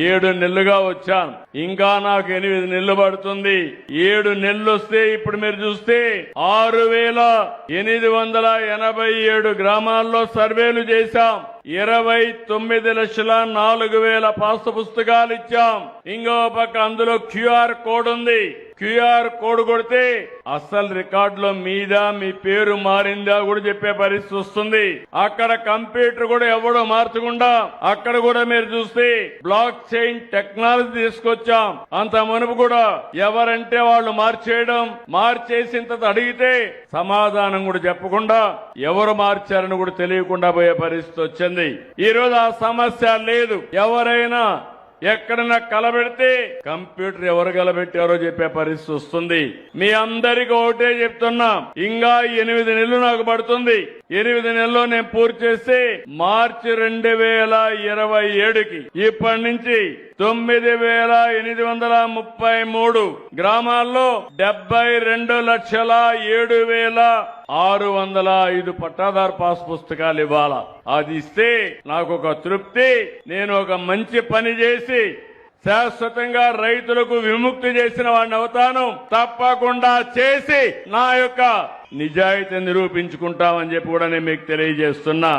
7 నెలలుగా వచ్చాను. ఇంకా నాకు 8 నెలలు పడుతుంది. 7 నెలలు వస్తే ఇప్పుడు మీరు చూస్తే 6,887 గ్రామాల్లో సర్వేలు చేశాం. 29,04,000 పాస్ పుస్తకాలు ఇచ్చాం. ఇంకో పక్క అందులో క్యూఆర్ కోడ్ ఉంది. క్యూఆర్ కోడ్ కొడితే అసలు రికార్డులో మీద మీ పేరు మారిందా కూడా చెప్పే పరిస్థితి వస్తుంది. అక్కడ కంప్యూటర్ కూడా ఎవడో మార్చకుండా అక్కడ కూడా మీరు చూస్తే బ్లాక్ చైన్ టెక్నాలజీ తీసుకొచ్చాం. అంత మునుపు కూడా ఎవరంటే వాళ్ళు మార్చేసిన తర్వాత అడిగితే సమాధానం కూడా చెప్పకుండా ఎవరు మార్చారని కూడా తెలియకుండా పోయే పరిస్థితి వచ్చింది. ఈ రోజు ఆ సమస్య లేదు. ఎవరైనా ఎక్కడన్నా కలబెడితే కంప్యూటర్ ఎవరు కలబెట్టారో చెప్పే పరిస్థితి వస్తుంది. మీ అందరికీ ఒకటే చెప్తున్నా, ఇంకా 8 నెలలు నాకు పడుతుంది. 8 నెలల్లో నేను పూర్తి చేస్తే మార్చి 2027కి ఇప్పటి నుంచి 9,833 గ్రామాల్లో 72,07,605 పట్టాదారు పాస్ పుస్తకాలు ఇవ్వాలా. అది ఇస్తే నాకు ఒక తృప్తి. నేను ఒక మంచి పని చేసి శాశ్వతంగా రైతులకు విముక్తి చేసిన వాడిని అవుతాను. తప్పకుండా చేసి నా యొక్క నిజాయితీ నిరూపించుకుంటామని చెప్పి కూడా నేను మీకు తెలియజేస్తున్నా.